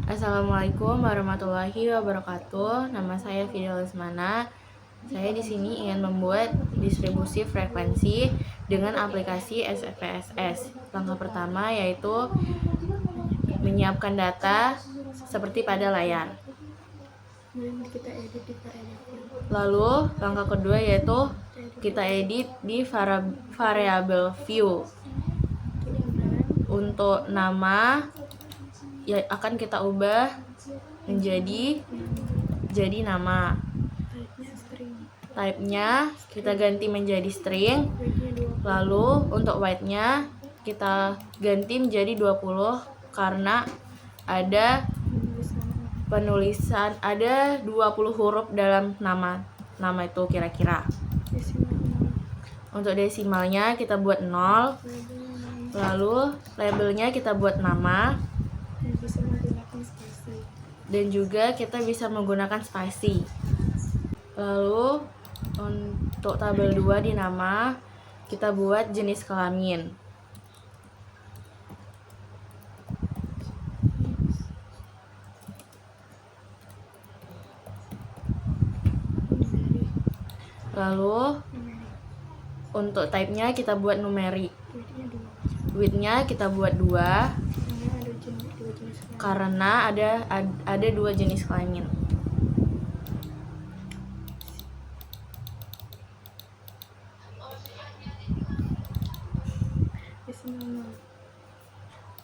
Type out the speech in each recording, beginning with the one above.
Assalamualaikum warahmatullahi wabarakatuh. Nama saya Fidel Lesmana. Saya di sini ingin membuat distribusi frekuensi dengan aplikasi SPSS. Langkah pertama yaitu menyiapkan data seperti pada layar. Lalu langkah kedua yaitu kita edit di variabel view. Untuk nama ya akan kita ubah menjadi nama. Type-nya kita ganti menjadi string. Lalu untuk weight-nya kita ganti menjadi 20 karena ada penulisan, ada 20 huruf dalam nama itu kira-kira. Untuk desimalnya kita buat 0. Lalu labelnya kita buat nama. Dan juga kita bisa menggunakan spasi. Lalu untuk tabel 2 di nama kita buat jenis kelamin. Lalu untuk type-nya kita buat numerik. Width-nya kita buat 2 karena ada 2 jenis kelamin.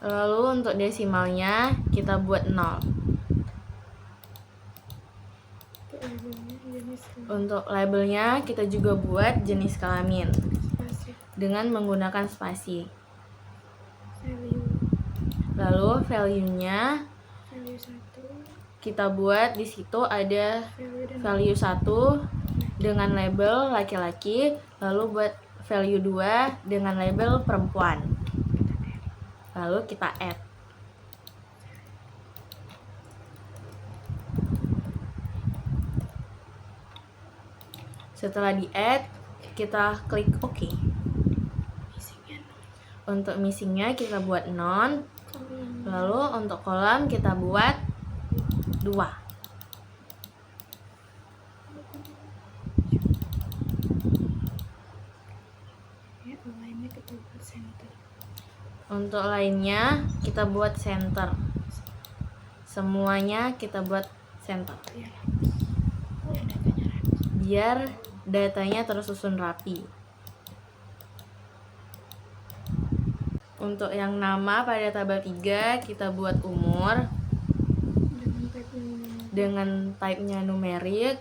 Lalu untuk desimalnya kita buat 0. Untuk labelnya kita juga buat jenis kelamin dengan menggunakan spasi. Lalu value-nya kita buat di situ ada value 1 dengan label laki-laki, lalu buat value 2 dengan label perempuan. Lalu kita add. Setelah di-add, kita klik OK. Untuk missingnya kita buat non. Lalu untuk kolom kita buat 2. Untuk lainnya kita buat center. Semuanya kita buat center. Biar datanya tersusun rapi. Untuk yang nama pada tabel 3 kita buat umur dengan type-nya numerik.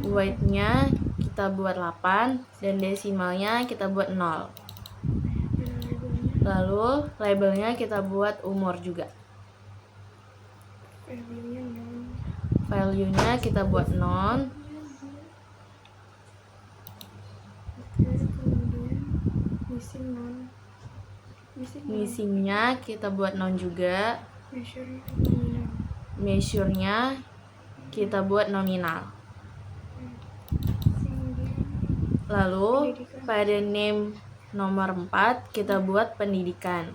Weight-nya kita buat 8 dan desimalnya kita buat 0. Lalu labelnya kita buat umur juga. Value-nya kita buat non. Missingnya kita buat non juga. Measure-nya kita buat nominal. Lalu pada name nomor 4 kita buat pendidikan.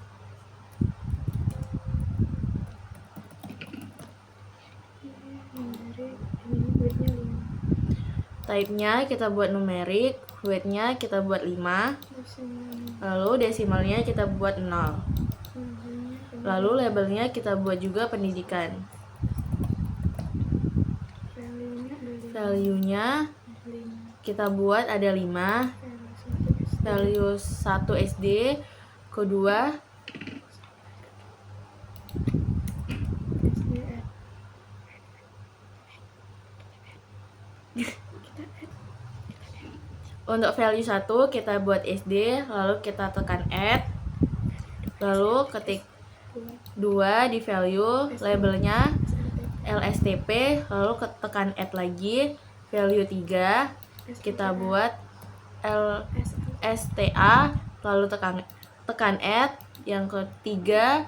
Type-nya kita buat numerik, weight-nya kita buat 5. Lalu desimalnya kita buat 0. Lalu labelnya kita buat juga pendidikan. Value-nya kita buat ada 5. Value 1 SD, kedua untuk value 1 kita buat SD, lalu kita tekan add. Lalu ketik 2 di value, labelnya LSTP, lalu tekan add lagi. Value 3 kita buat LSTA, lalu tekan add. Yang ketiga,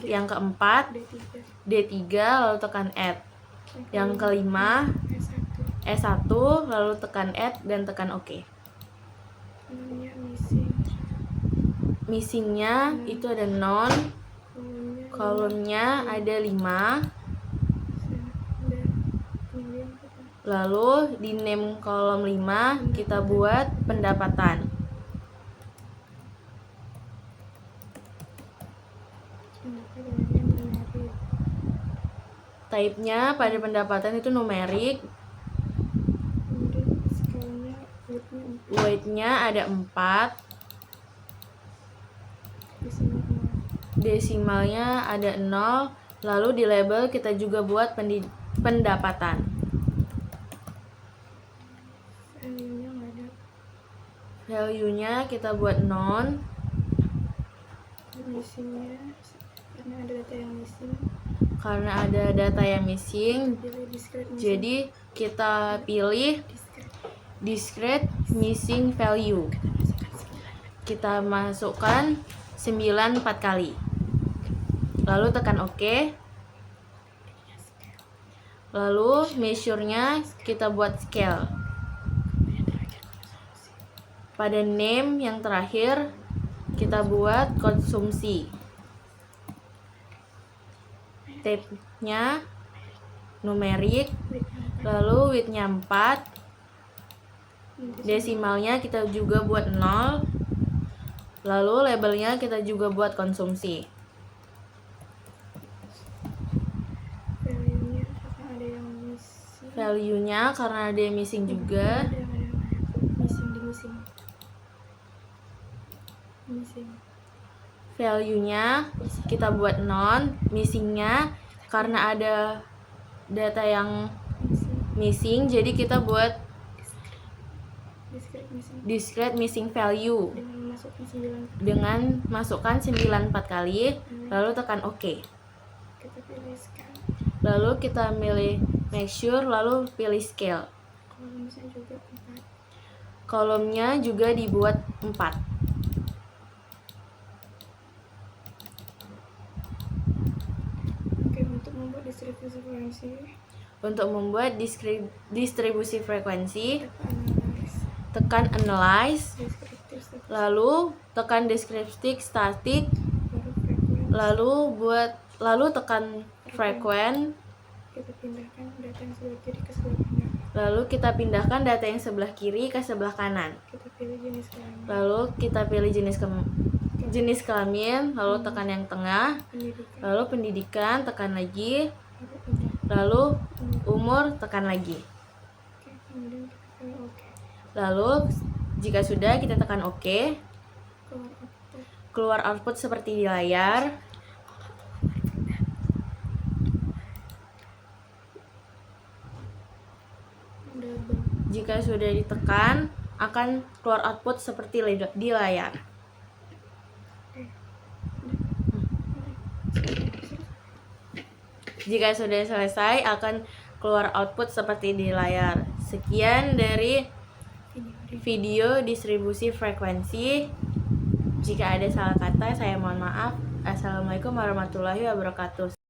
yang keempat D3, lalu tekan add. Yang kelima S1, lalu tekan add dan tekan OK. missingnya itu ada 0, kolomnya ada 5. Lalu di name kolom 5 kita buat pendapatan. Type-nya pada pendapatan itu numerik. Weight-nya ada 4. Desimalnya ada 0. Lalu di label kita juga buat pendapatan. Value-nya kita buat non. Missingnya karena ada data yang missing. Karena ada data yang missing, jadi kita pilih discrete missing value. Kita masukkan 9 4 kali. Lalu tekan OK. Lalu measure-nya kita buat scale. Pada name yang terakhir kita buat konsumsi. Type-nya numerik. Lalu width-nya 4. Desimalnya kita juga buat 0. Lalu labelnya kita juga buat konsumsi. Value-nya karena ada yang missing juga. Value-nya kita buat non. Missing-nya karena ada data yang missing, jadi kita buat discrete missing value dengan masukkan 9 4 kali. Lalu tekan OK. Lalu kita pilih make sure, lalu pilih scale. Kolomnya juga dibuat 4. Untuk membuat distribusi frekuensi, tekan analyze, lalu tekan descriptive static, lalu tekan frequent. Lalu kita pindahkan data yang sebelah kiri ke sebelah kanan. Lalu kita pilih jenis kelamin, lalu tekan yang tengah. Lalu pendidikan, tekan lagi. Lalu umur, tekan lagi. Lalu jika sudah, kita tekan OK. Keluar output seperti di layar. Jika sudah ditekan, akan keluar output seperti di layar. Jika sudah selesai, akan keluar output seperti di layar. Sekian dari video distribusi frekuensi. Jika ada salah kata, saya mohon maaf. Assalamualaikum warahmatullahi wabarakatuh.